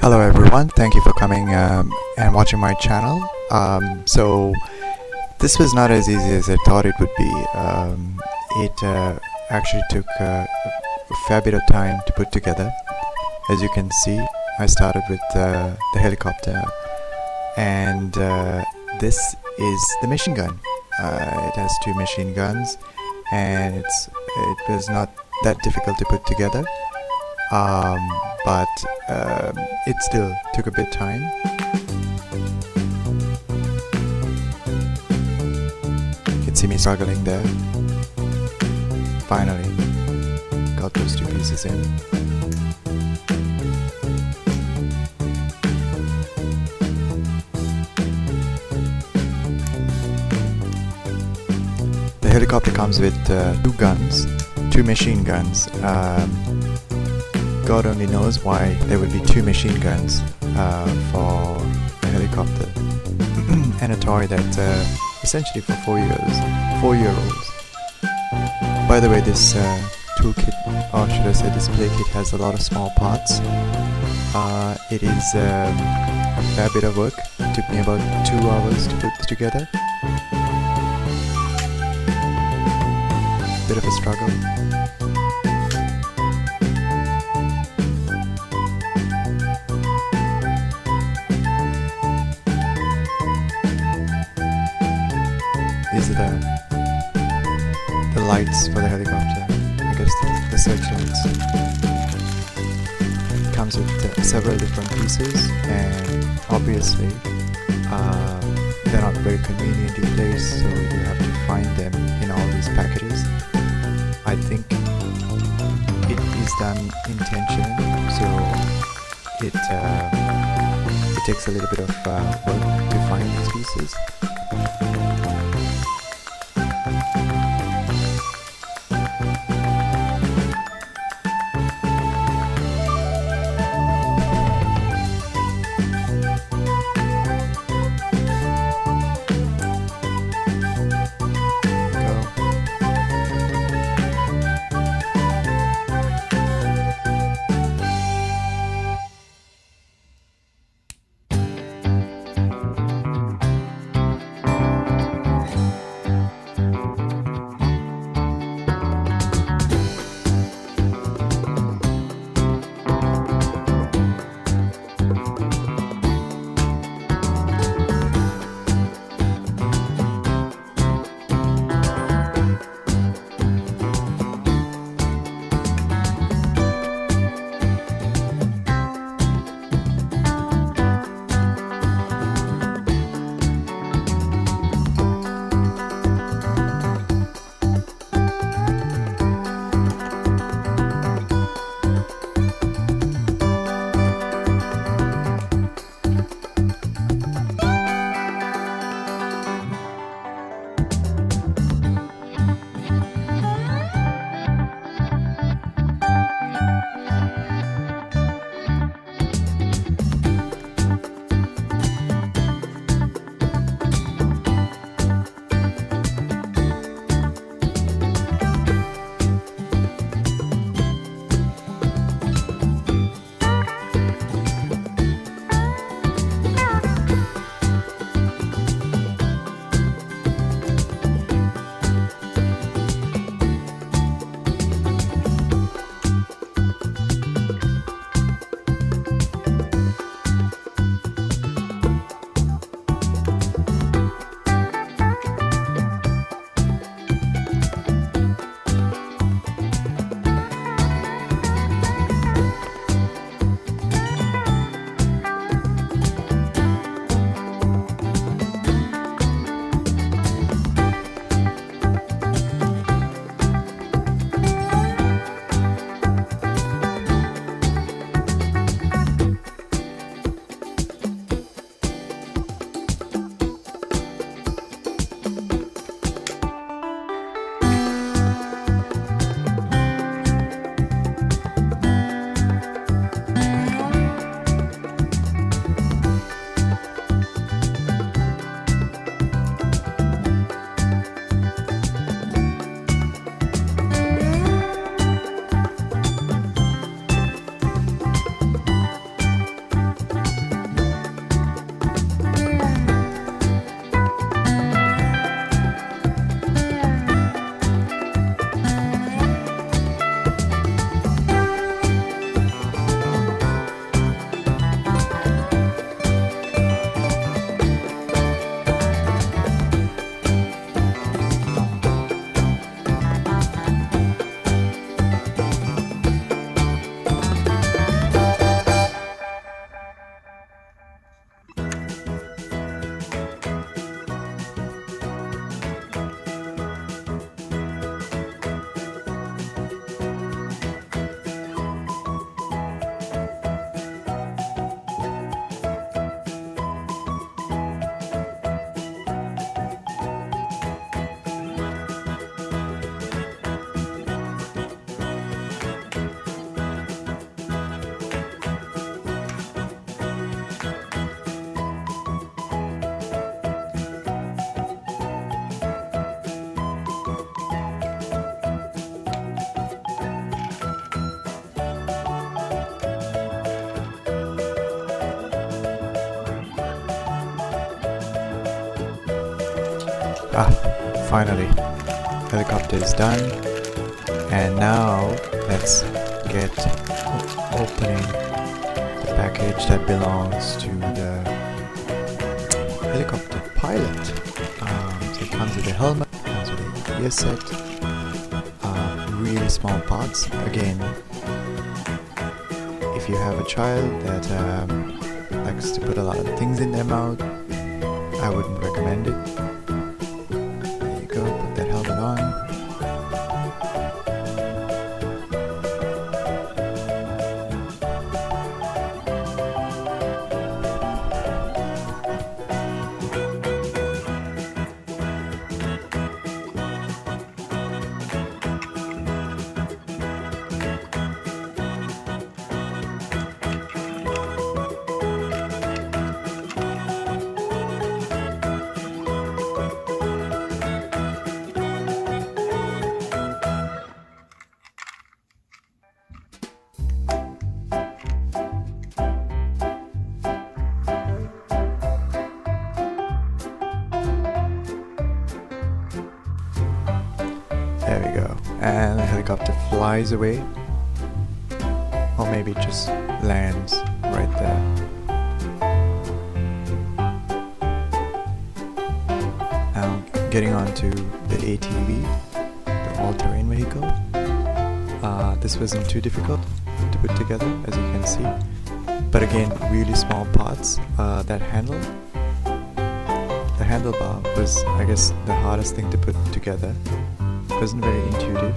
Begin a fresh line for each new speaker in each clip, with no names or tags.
Hello everyone, thank you for coming and watching my channel. So this was not as easy as I thought it would be. It actually took a fair bit of time to put together. As you can see, I started with the helicopter, and this is the machine gun. It has two machine guns, and it was not that difficult to put together. But it still took a bit of time. You can see me struggling there. Finally got those two pieces in. The helicopter comes with two guns, two machine guns. God only knows why there would be two machine guns for a helicopter and a toy that essentially for 4-year-olds. By the way, this toolkit, or should I say this play kit, has a lot of small parts. It is a fair bit of work. It took me about 2 hours to put this together. Bit of a struggle. These are the lights for the helicopter. I guess the searchlights. It comes with several different pieces, and obviously they're not very conveniently placed, so you have to find them in all these packages. I think it is done intentionally, so it takes a little bit of work to find these pieces. Finally, helicopter is done, and now let's get opening the package that belongs to the helicopter pilot. So it comes with a helmet, comes with a gear set, really small parts. Again, if you have a child that likes to put a lot of things in their mouth, I wouldn't recommend it. There you go, put that helmet on. There we go, and the helicopter flies away, or maybe it just lands right there. Now getting on to the ATV, the all-terrain vehicle. This wasn't too difficult to put together, as you can see, but again, really small parts. That handle, the handlebar was, I guess, the hardest thing to put together. Wasn't very intuitive.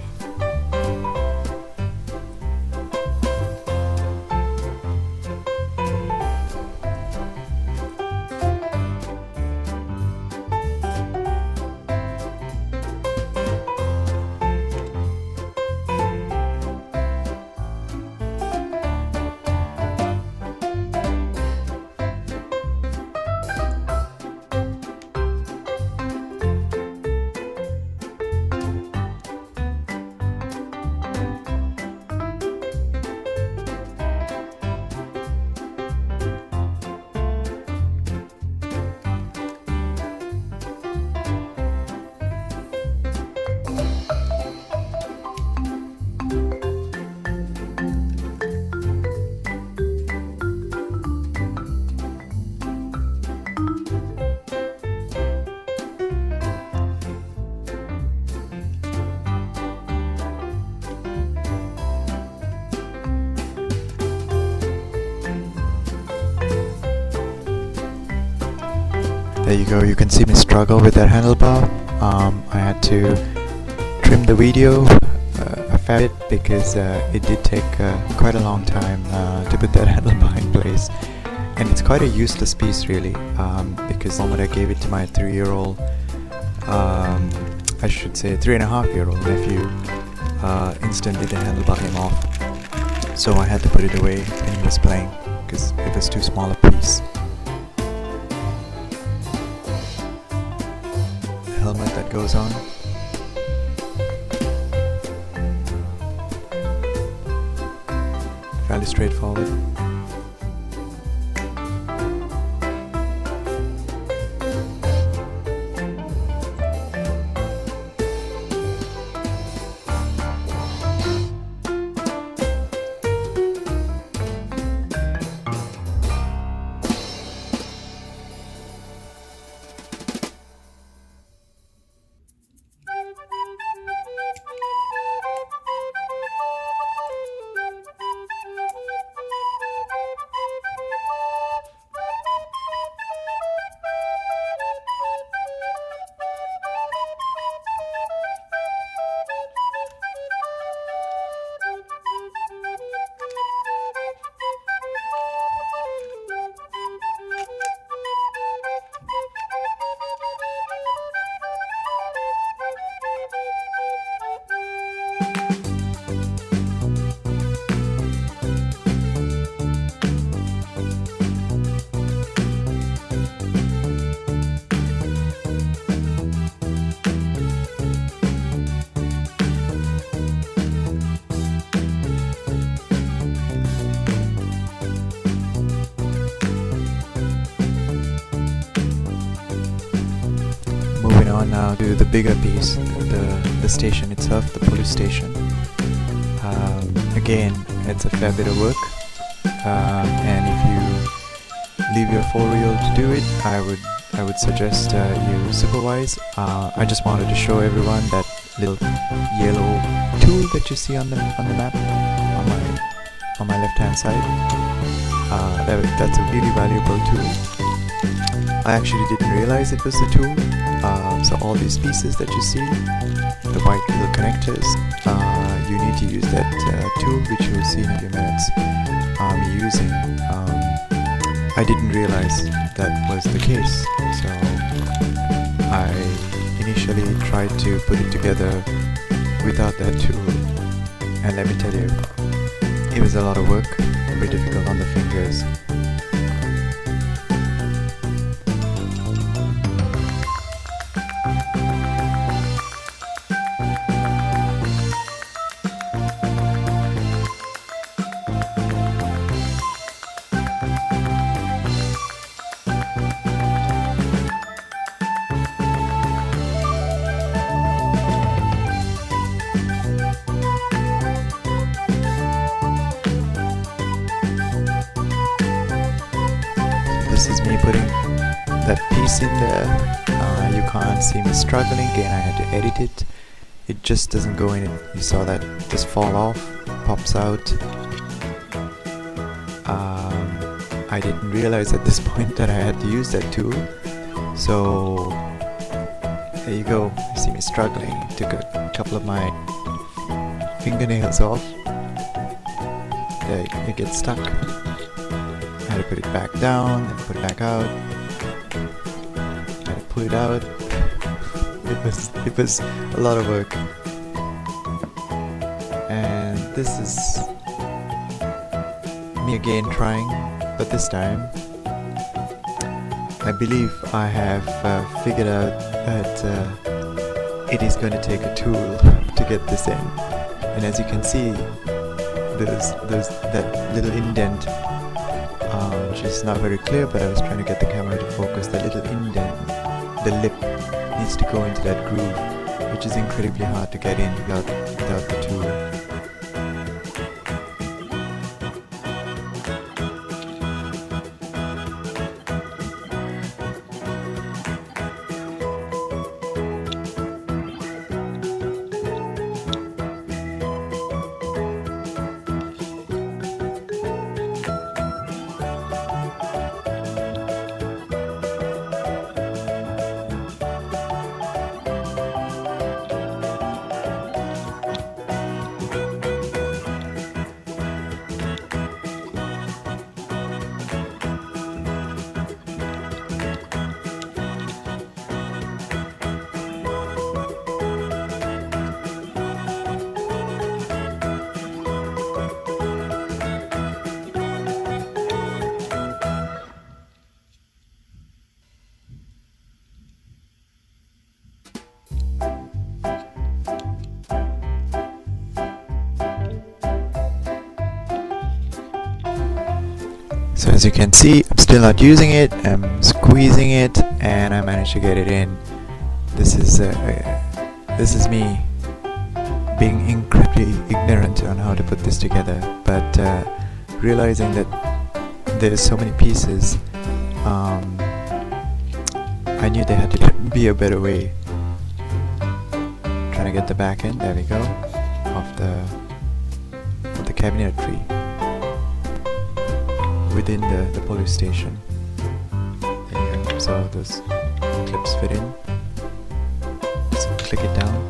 There you go, you can see me struggle with that handlebar. I had to trim the video a fair bit because it did take quite a long time to put that handlebar in place. And it's quite a useless piece really, because the moment I gave it to my 3-year-old, I should say 3.5-year-old nephew, instantly the handlebar came off. So I had to put it away when he was playing because it was too small a piece. Helmet that goes on. Fairly straightforward. on now to the bigger piece, the station itself, the police station. Again, it's a fair bit of work, and if you leave your 4-wheel to do it, I would suggest you supervise. I just wanted to show everyone that little yellow tool that you see on the map on my left hand side. That's a really valuable tool. I actually didn't realize it was a tool. So all these pieces that you see, the white little connectors, you need to use that tool, which you'll see in a few minutes me using. I didn't realize that was the case, so I initially tried to put it together without that tool, and let me tell you, it was a lot of work, very difficult on the fingers. This is me putting that piece in there. You can't see me struggling. Again, I had to edit it. It just doesn't go in it. You saw that just fall off, pops out. I didn't realize at this point that I had to use that tool. So there you go. You see me struggling. Took a couple of my fingernails off. There, it gets stuck. I had to put it back down, then put it back out. I had to pull it out. It was a lot of work. And this is me again trying, but this time I believe I have figured out that it is going to take a tool to get this in. And as you can see, there's that little indent, which is not very clear, but I was trying to get the camera to focus. The little indent, the lip, needs to go into that groove, which is incredibly hard to get in without the tool. So as you can see, I'm still not using it. I'm squeezing it, and I managed to get it in. This is me being incredibly ignorant on how to put this together, but realizing that there's so many pieces, I knew there had to be a better way. Trying to get the back end, there we go, of the cabinetry within the police station. There you go. So those clips fit in. Just click it down.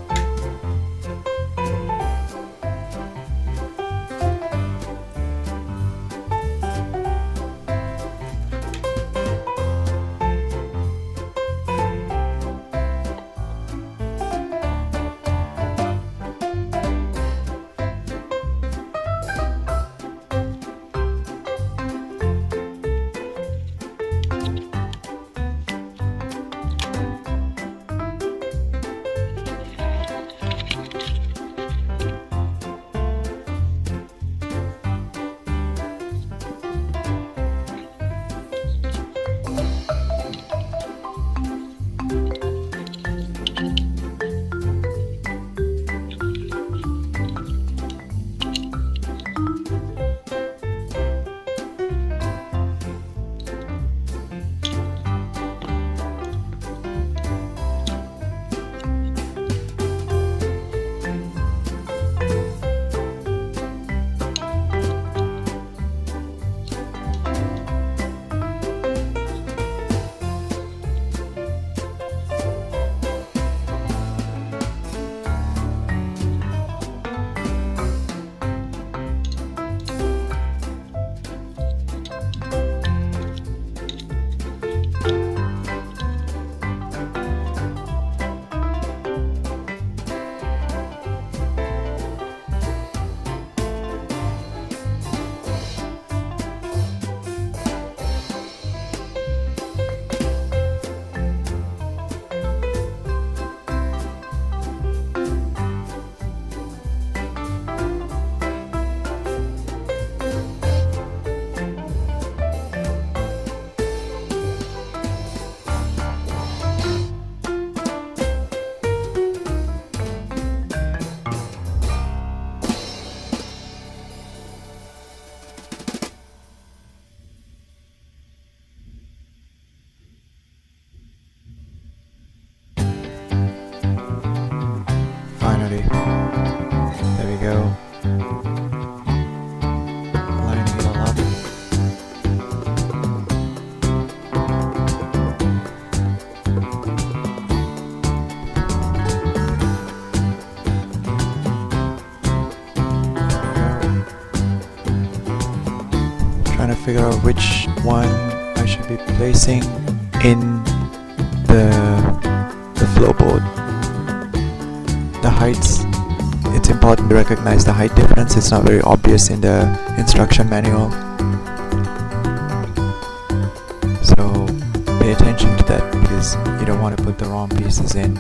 to figure out which one I should be placing in the floorboard. The heights, it's important to recognize the height difference. It's not very obvious in the instruction manual, so pay attention to that because you don't want to put the wrong pieces in.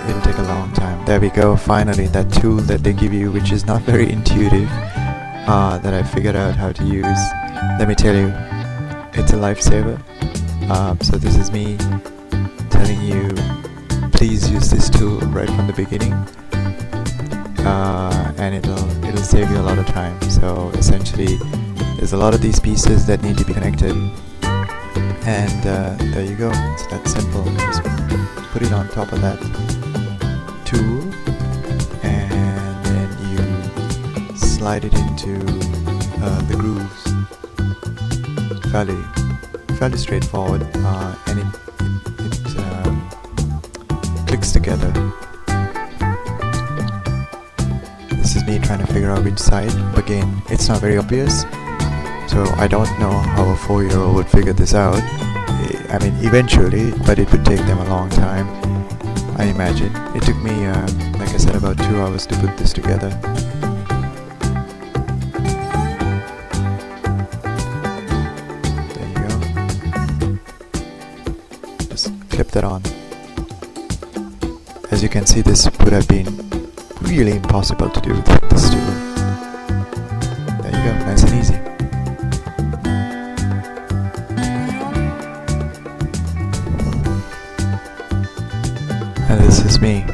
It'll take a long time. There we go, finally that tool that they give you, which is not very intuitive, that I figured out how to use. Let me tell you, it's a lifesaver. So this is me telling you, please use this tool right from the beginning, and it'll save you a lot of time. So essentially, there's a lot of these pieces that need to be connected, and there you go. It's that simple. Just put it on top of that tool, and then you slide it into the grooves. Fairly straightforward, and it clicks together. This is me trying to figure out which side. Again, it's not very obvious, so I don't know how a 4-year-old would figure this out. I mean, eventually, but it would take them a long time, I imagine. It took me, like I said, about 2 hours to put this together. There you go. Just clip that on. As you can see, this would have been really impossible to do with this tool. There you go, nice and easy. And this is me.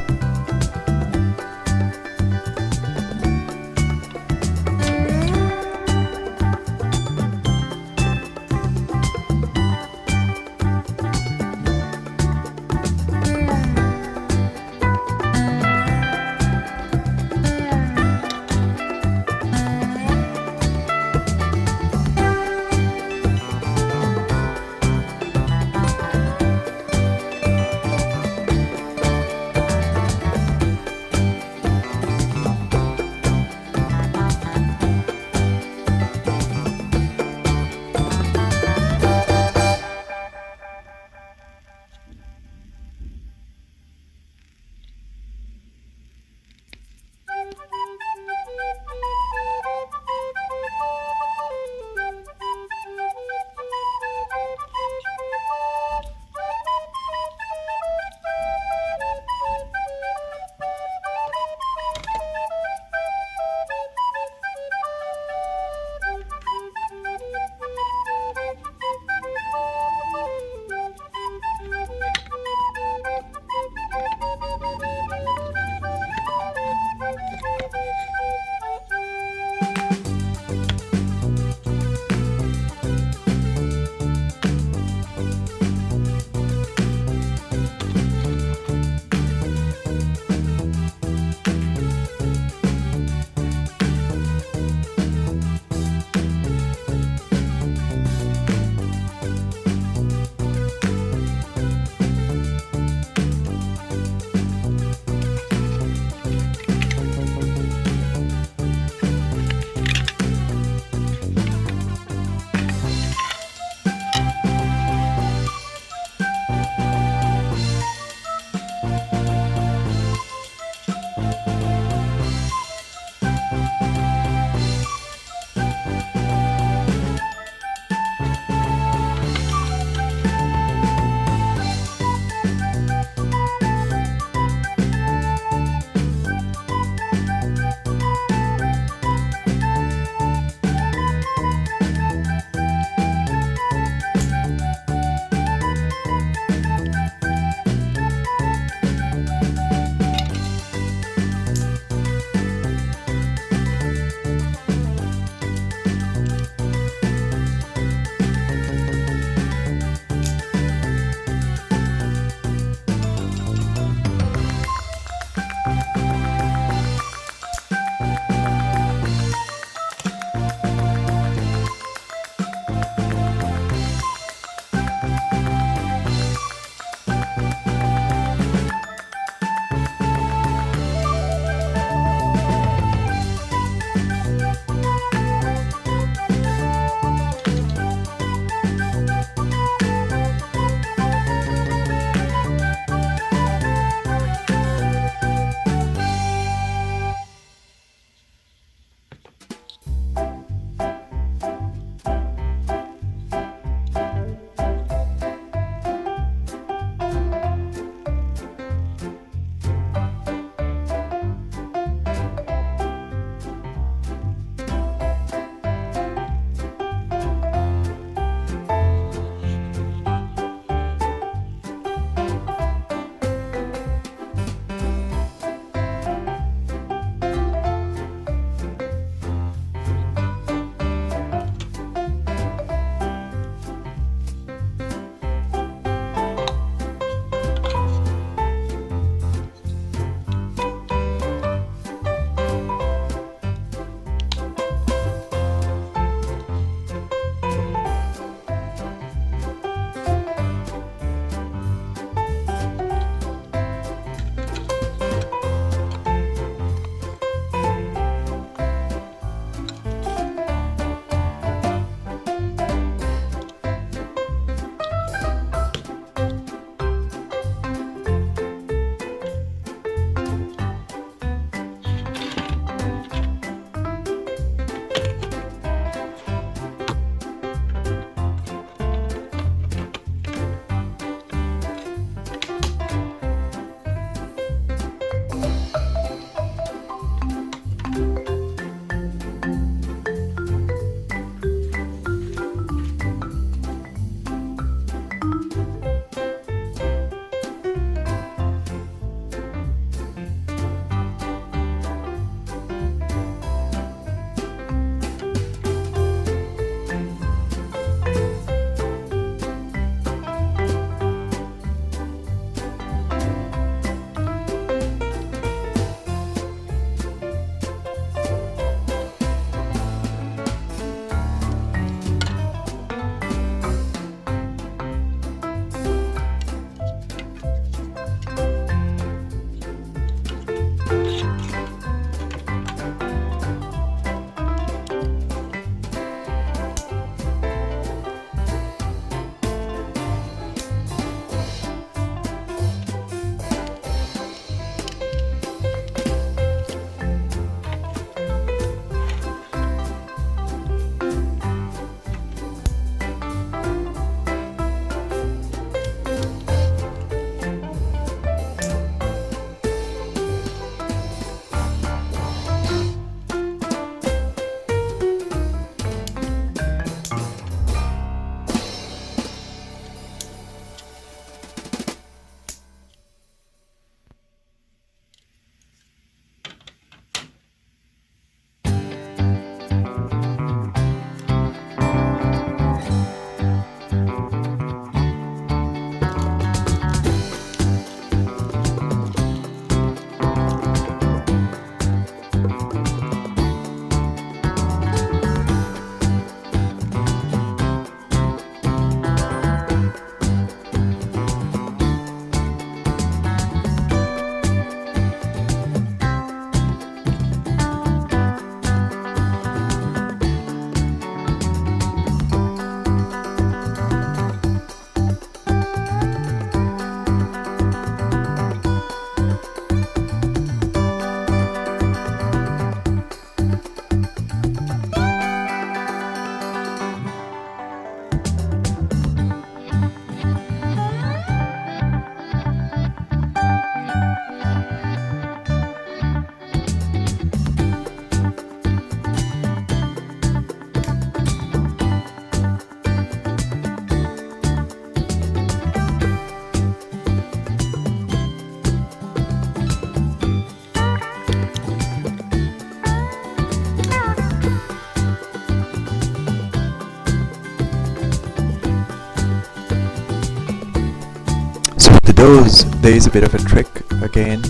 The doors, there is a bit of a trick again.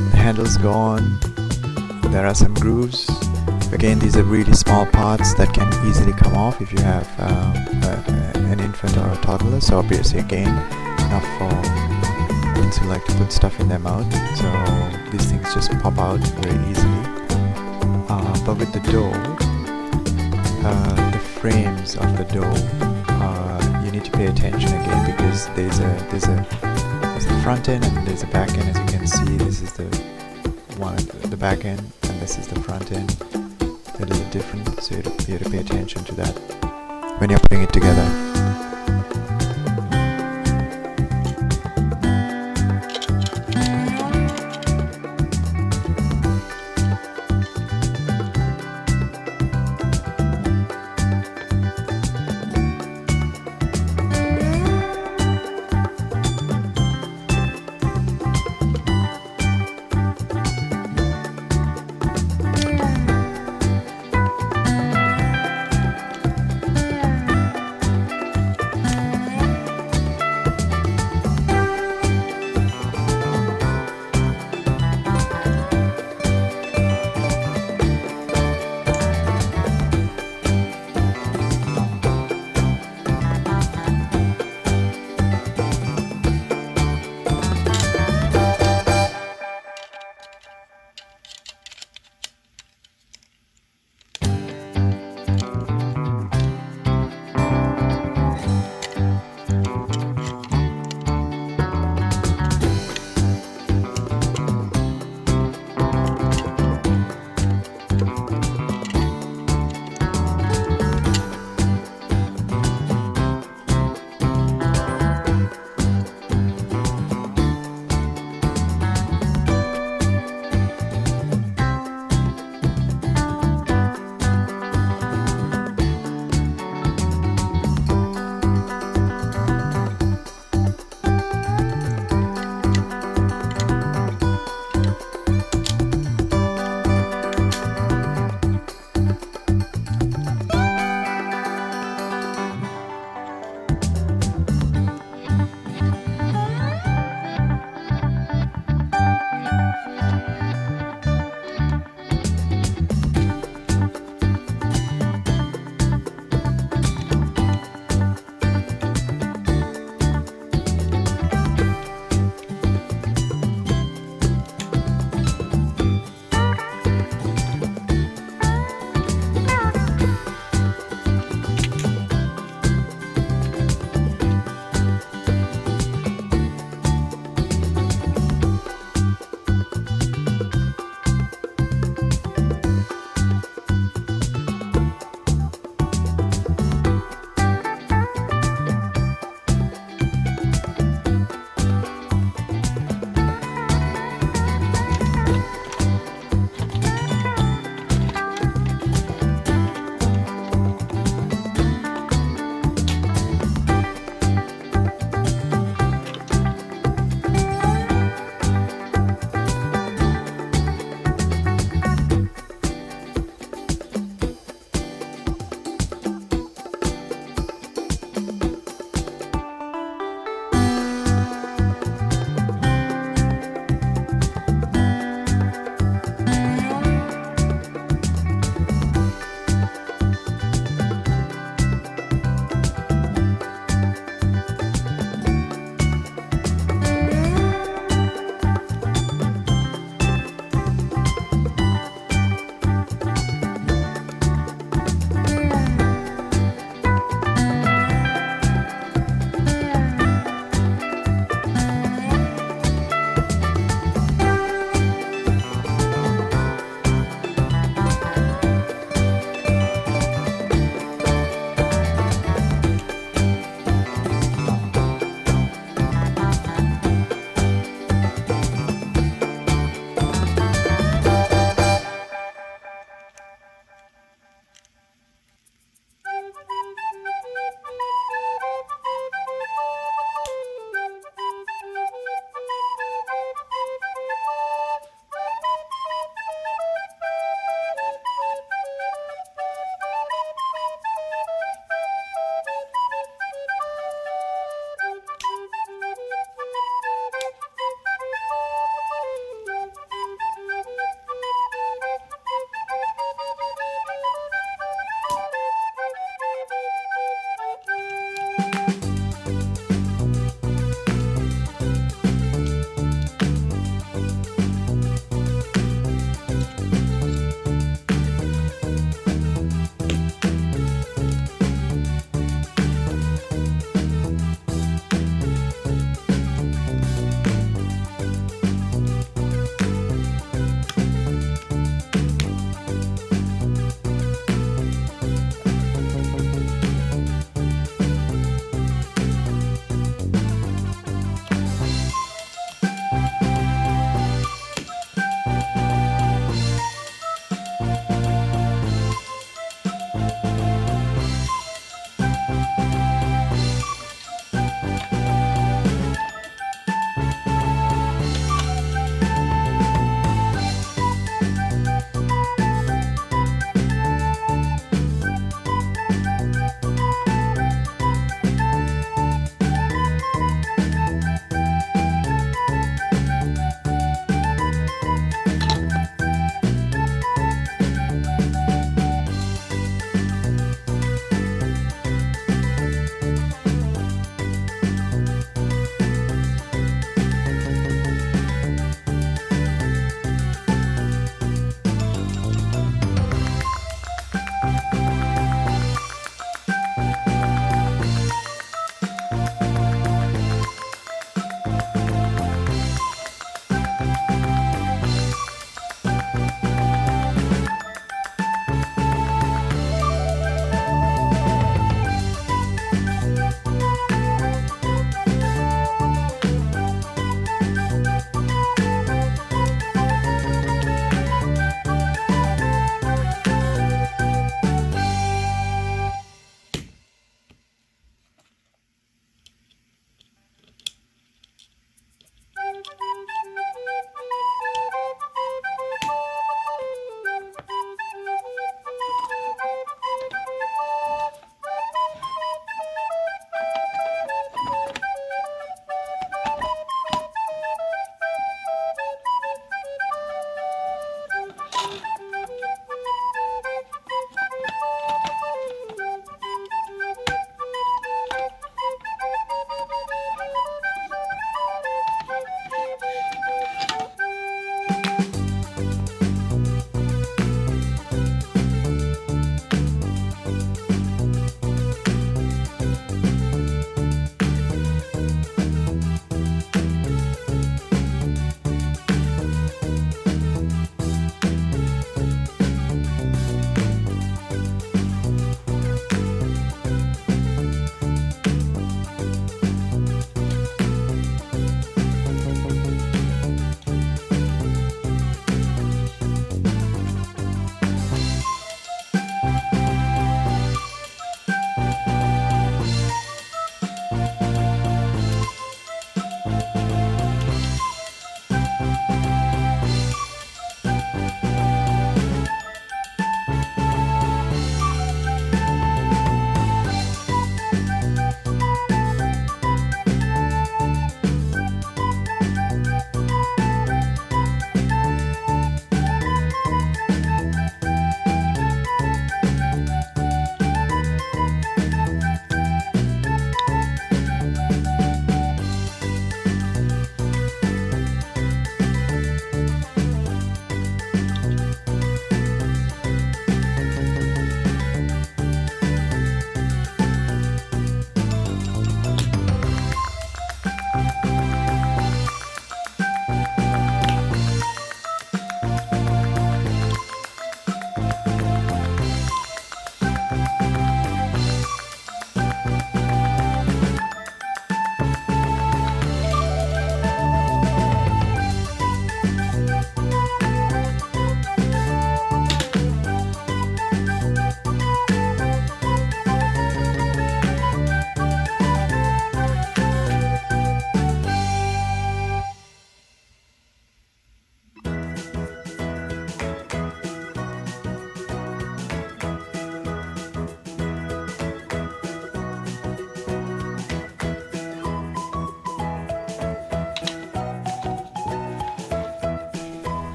The handle's gone, there are some grooves. Again, these are really small parts that can easily come off if you have an infant or a toddler. So obviously again, enough for kids who like to put stuff in their mouth. So these things just pop out very easily. But with the door, the frames of the door, you need to pay attention again, because there's the front end and there's a back end. As you can see, this is the back end and this is the front end. They're a little different, so you have to pay attention to that when you're putting it together.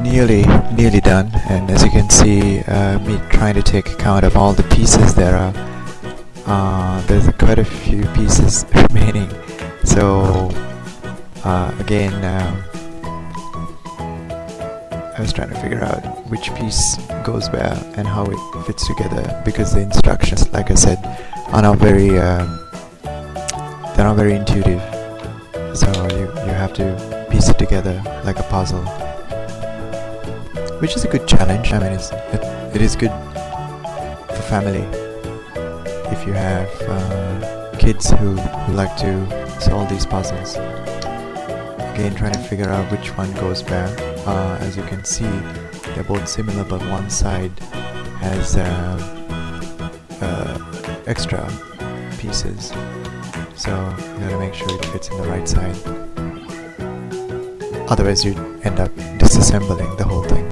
nearly done, and as you can see, me trying to take account of all the pieces there are. There's quite a few pieces remaining, so again, I was trying to figure out which piece goes where and how it fits together, because the instructions, like I said, are not very they're not very intuitive, so you have to piece it together like a puzzle, which is a good challenge. I mean, it is good for family if you have kids who like to solve these puzzles. Again, trying to figure out which one goes where. As you can see, they're both similar, but one side has extra pieces, so you gotta make sure it fits in the right side, otherwise you end up disassembling the whole thing.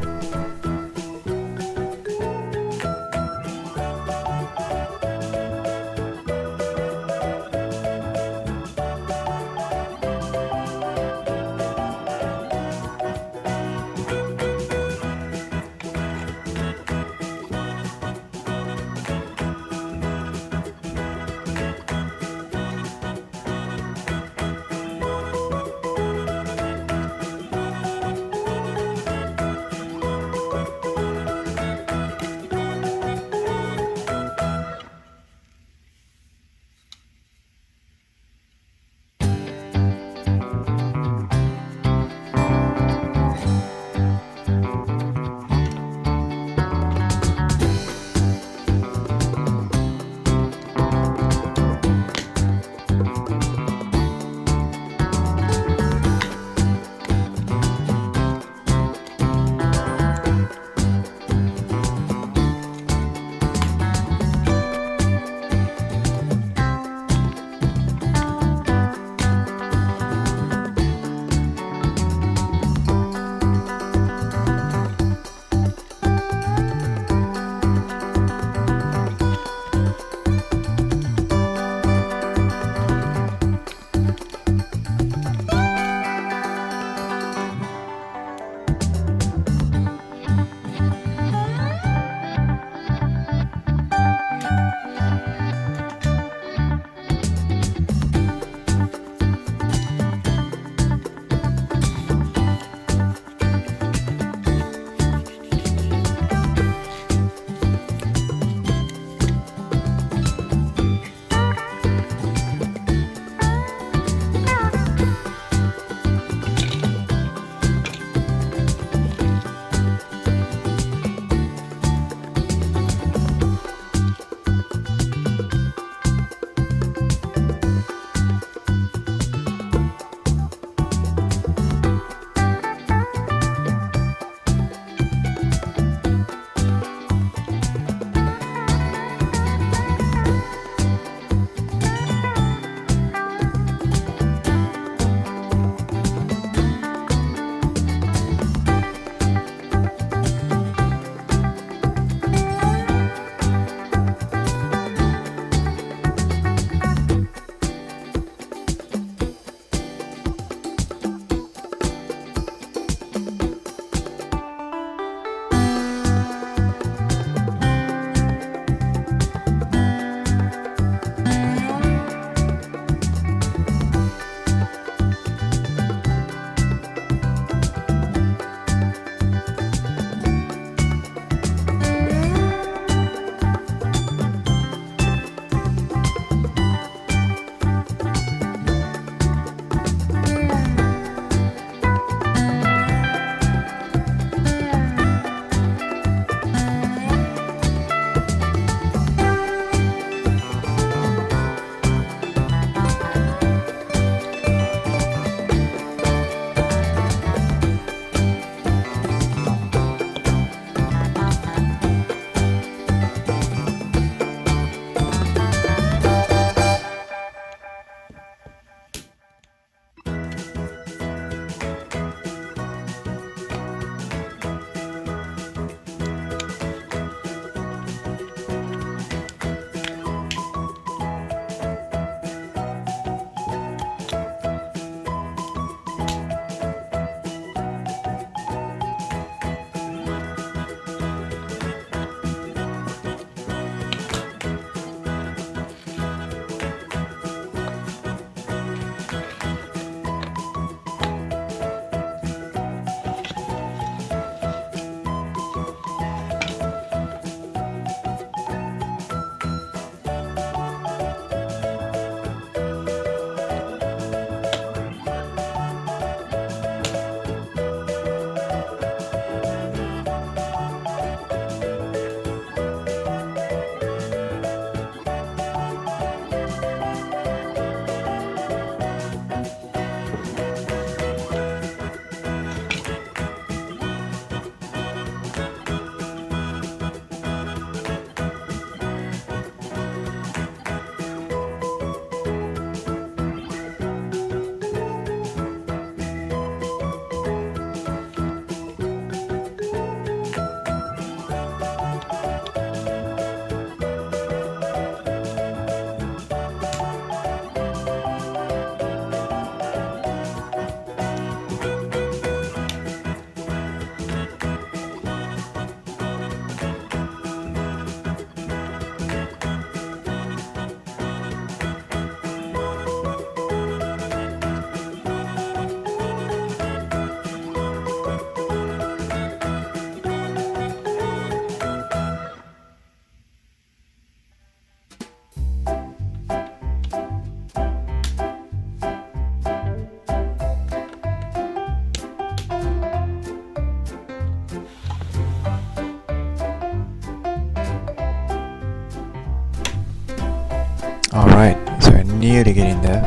Alright, so we're nearly getting there.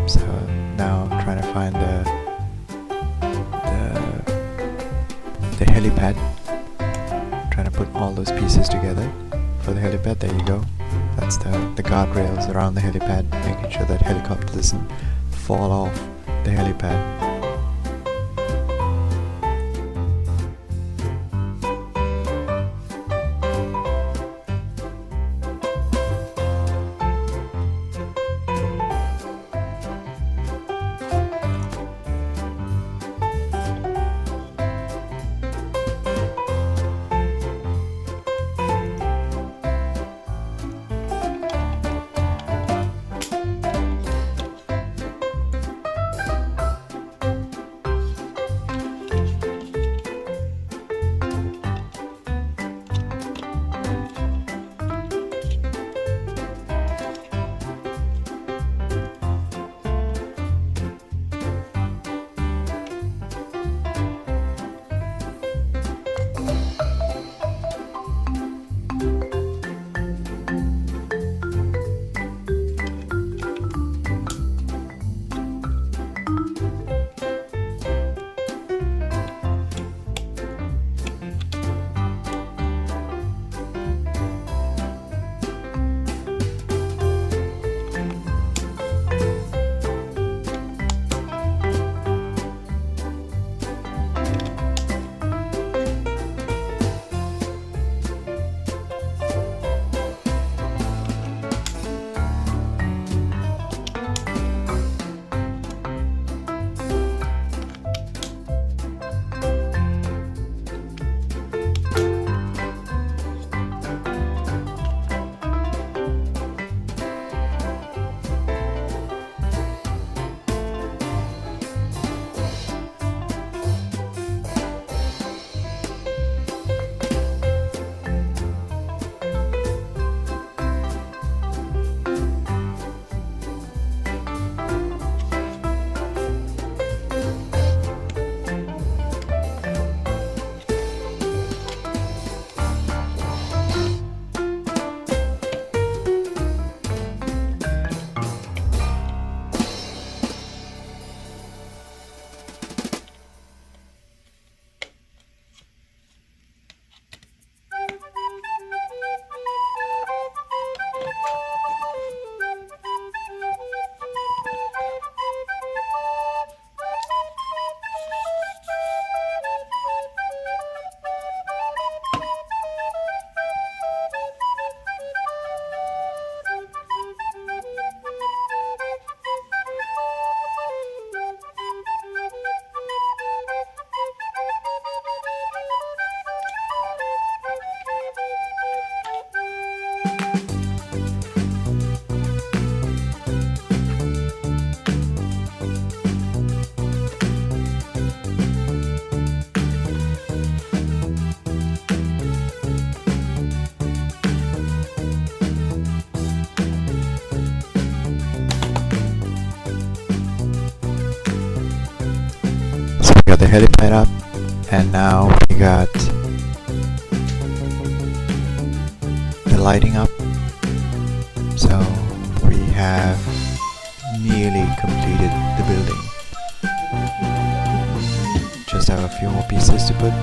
So now I'm trying to find the helipad. Trying to put all those pieces together for the helipad. There you go. That's the guardrails around the helipad, making sure that helicopter doesn't fall off the helipad. We got the helipad up, and now we got the lighting up. So we have nearly completed the building. Just have a few more pieces to put.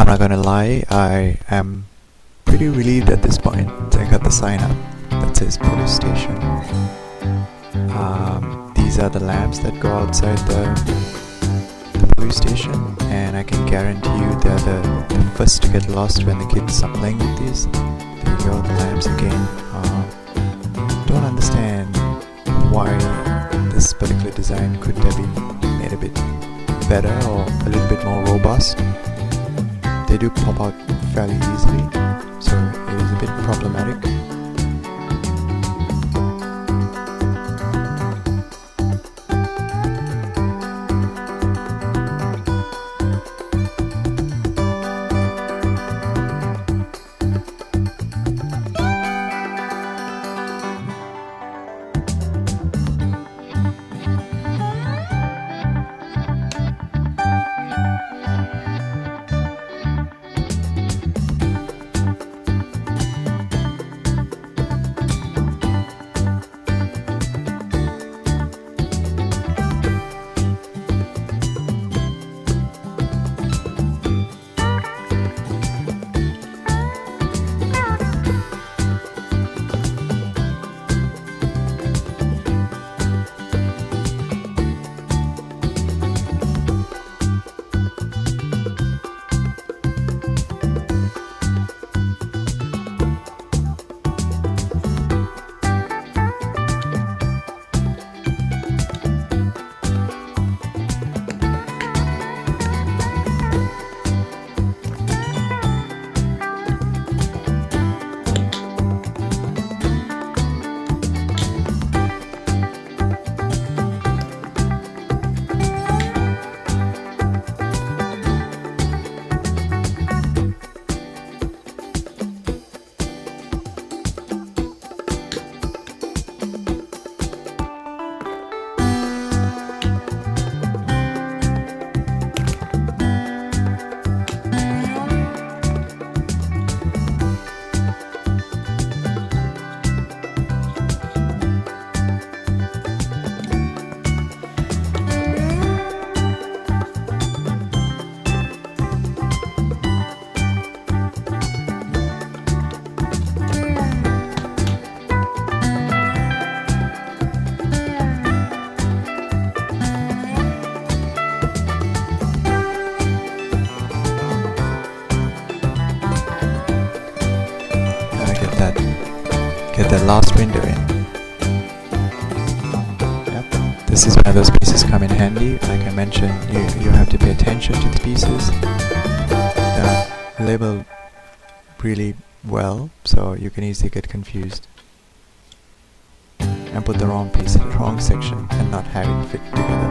I'm not gonna lie, I am pretty relieved at this point. I got the sign up that says police station. These are the lamps that go outside the police station, and I can guarantee you they're the first to get lost when the kids are playing with these. There you go, the lamps again. Don't understand why this particular design couldn't have been made a bit better or a little bit more robust. They do pop out fairly easily, so it is a bit problematic. Get that last window in. Yep. This is where those pieces come in handy. Like I mentioned, you have to pay attention to the pieces. They're labeled really well, so you can easily get confused and put the wrong piece in the wrong section and not have it fit together.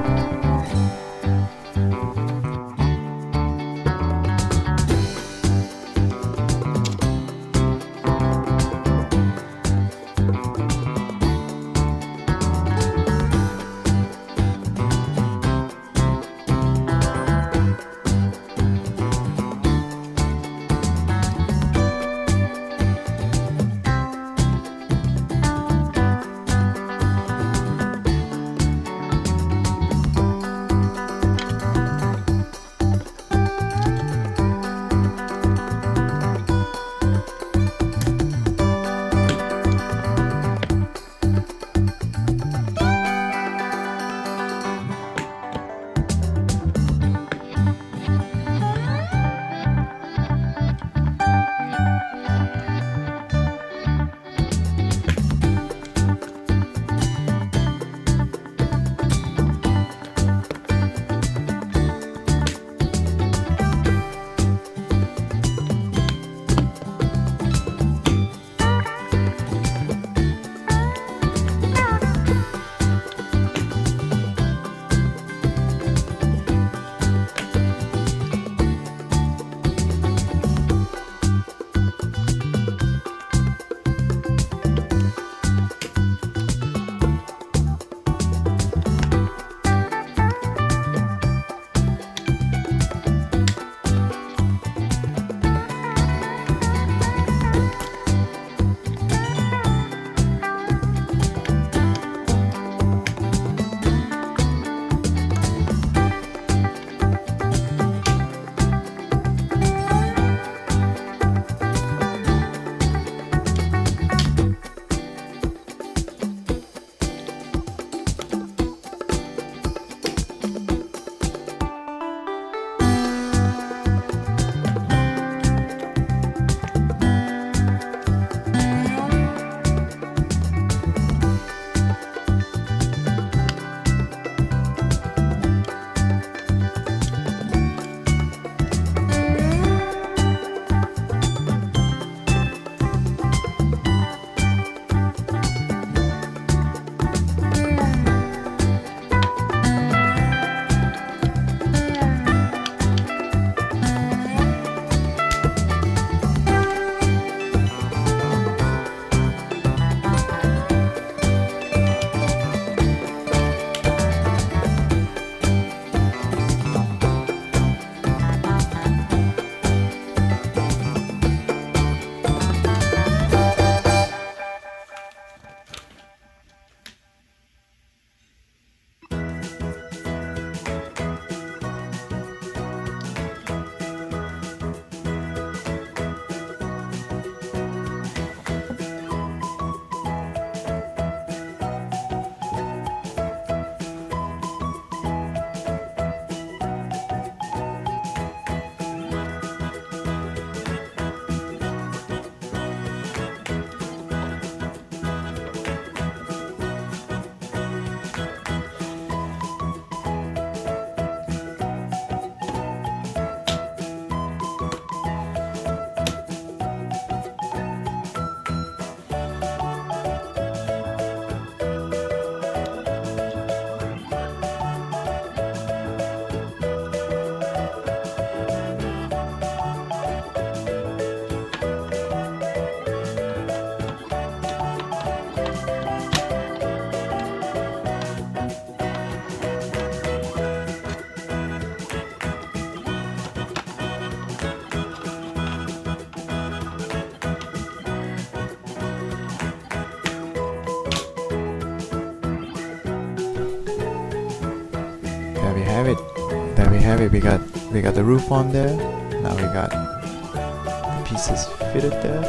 have it. There we have it. We got the roof on there. Now we got the pieces fitted there,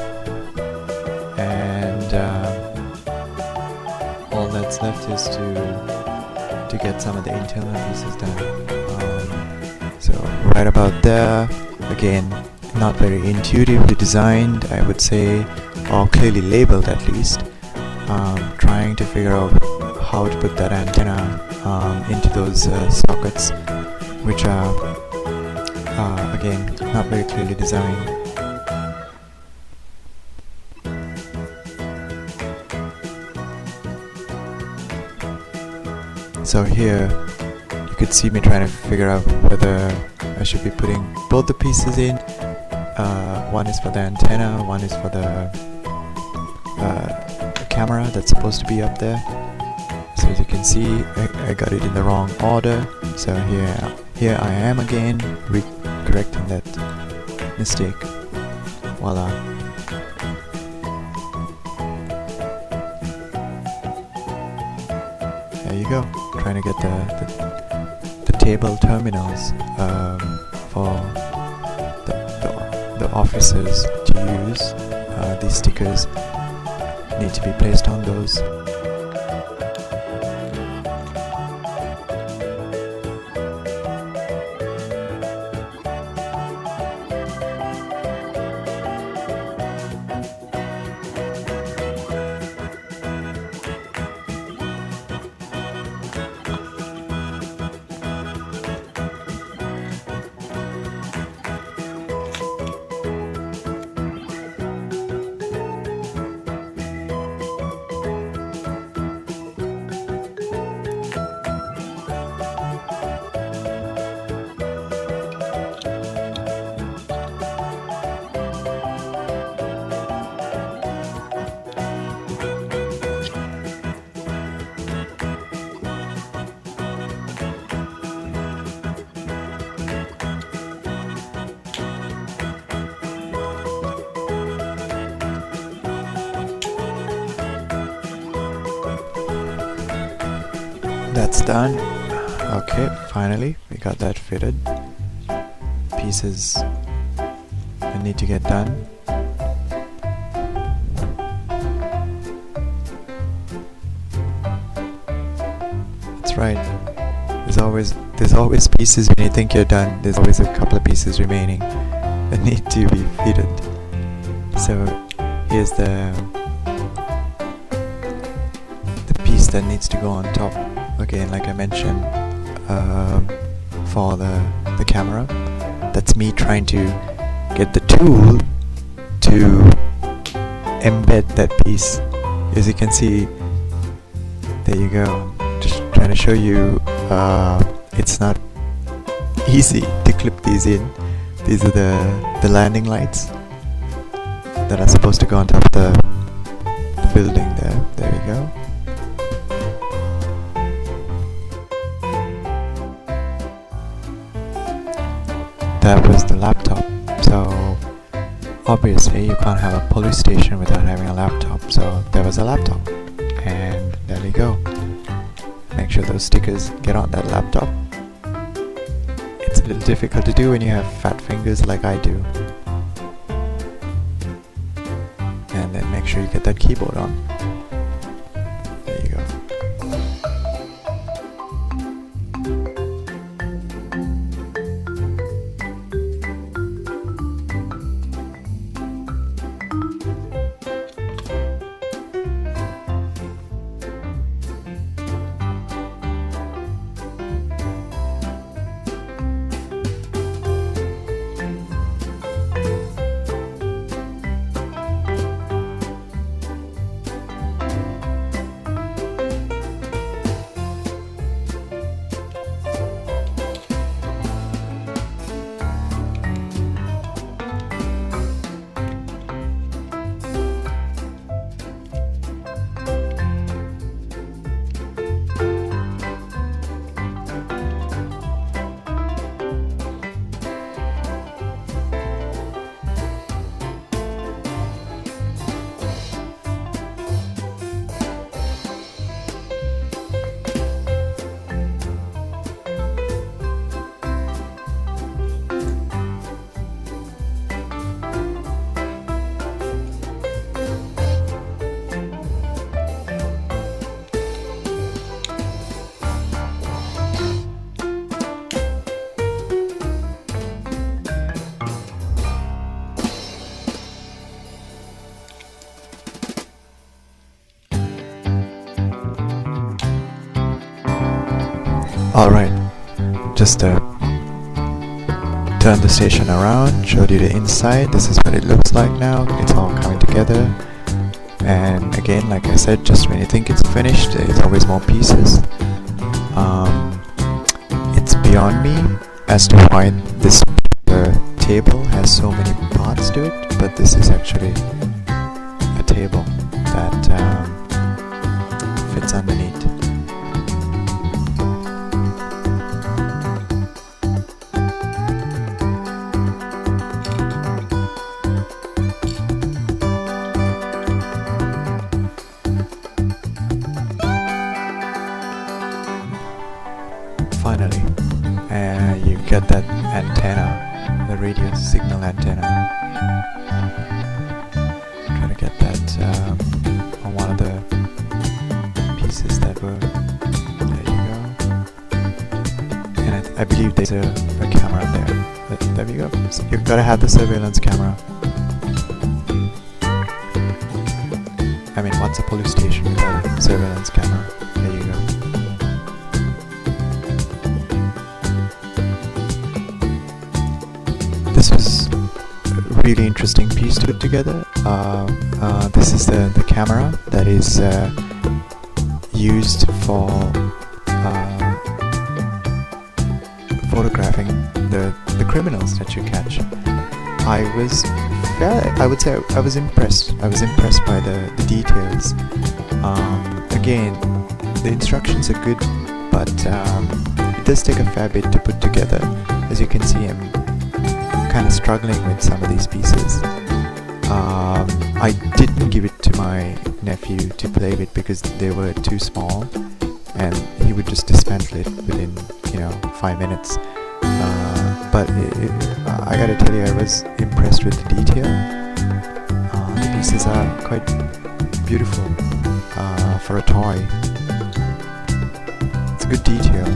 and all that's left is to get some of the internal pieces done. So right about there, again, not very intuitively designed, I would say, or clearly labeled at least. Trying to figure out how to put that antenna into those sockets, which are again not very clearly designed. So here you could see me trying to figure out whether I should be putting both the pieces in. One is for the antenna, one is for the camera that's supposed to be up there. So as you can see, I got it in the wrong order. So here I am again, correcting that mistake. Voila. There you go. Trying to get the table terminals for the officers to use. These stickers need to be placed on those. That's done. Okay, finally we got that fitted. Pieces that need to get done. That's right. There's always pieces when you think you're done. There's always a couple of pieces remaining that need to be fitted. So here's the piece that needs to go on top. Again, like I mentioned, for the camera. That's me trying to get the tool to embed that piece. As you can see, there you go. Just trying to show you it's not easy to clip these in. These are the landing lights that are supposed to go on top of the building there. There we go. That was the laptop. So obviously you can't have a police station without having a laptop. So there was a laptop, and there you go. Make sure those stickers get on that laptop. It's a little difficult to do when you have fat fingers like I do. And then make sure you get that keyboard on. There you go. Alright, just turned the station around, showed you the inside. This is what it looks like now. It's all coming together. And again, like I said, just when you think it's finished, there's always more pieces. It's beyond me as to why this table has so many parts to it, but this is actually a table that fits underneath. Finally, you get that antenna, the radio signal antenna. Try to get that on one of the pieces that were. There you go. And I believe there's a camera there. There you go. So you've got to have the surveillance camera. I mean, what's a police station without a surveillance camera? There you go. This was a really interesting piece to put together. This is the camera that is used for photographing the criminals that you catch. I would say I was impressed. I was impressed by the details. Again, the instructions are good, but it does take a fair bit to put together. As you can see, I'm kind of struggling with some of these pieces. I didn't give it to my nephew to play with because they were too small, and he would just dismantle it within 5 minutes. But I gotta tell you, I was impressed with the detail. The pieces are quite beautiful for a toy. It's good detail.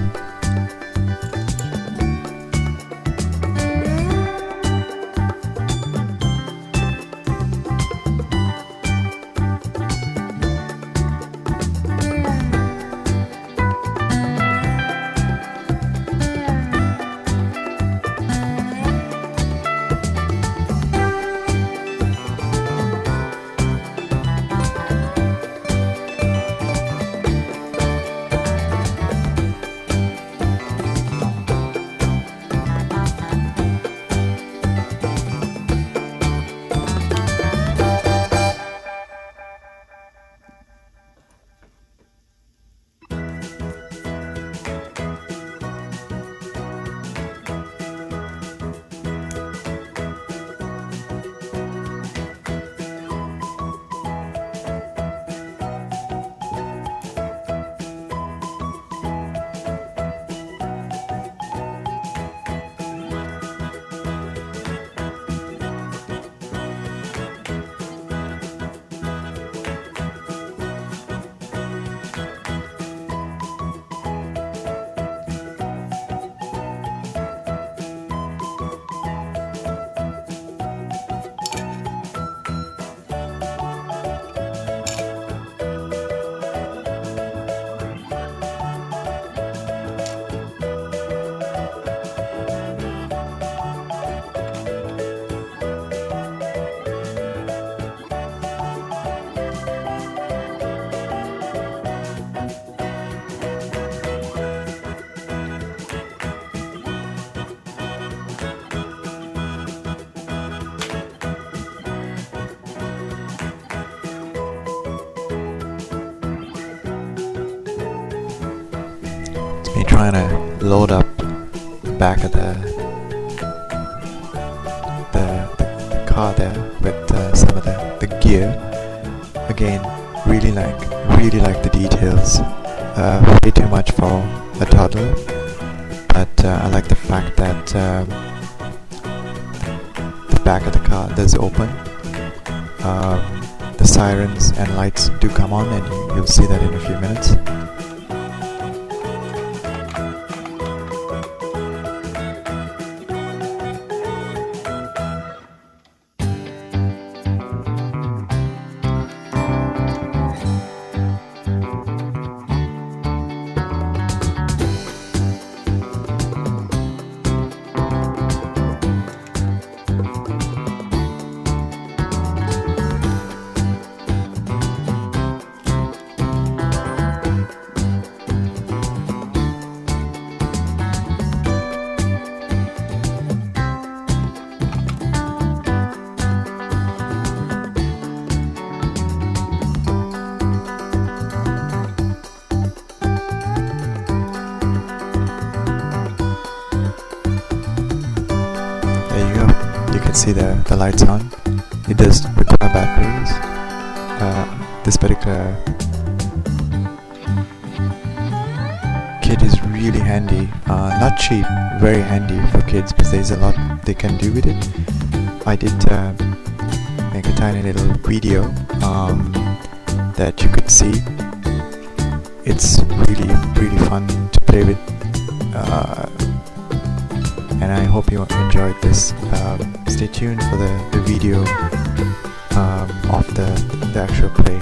Me trying to load up the back of the car there with some of the gear. Again, really like the details. Way too much for a toddler, but I like the fact that the back of the car does open. The sirens and lights do come on, and you'll see that in a few minutes. see the lights on. It does require batteries. This particular kit is really handy, not cheap, very handy for kids because there's a lot they can do with it. I did make a tiny little video that you could see. It's really fun to play with, and I hope you enjoyed this. Stay tuned for the video of the actual play.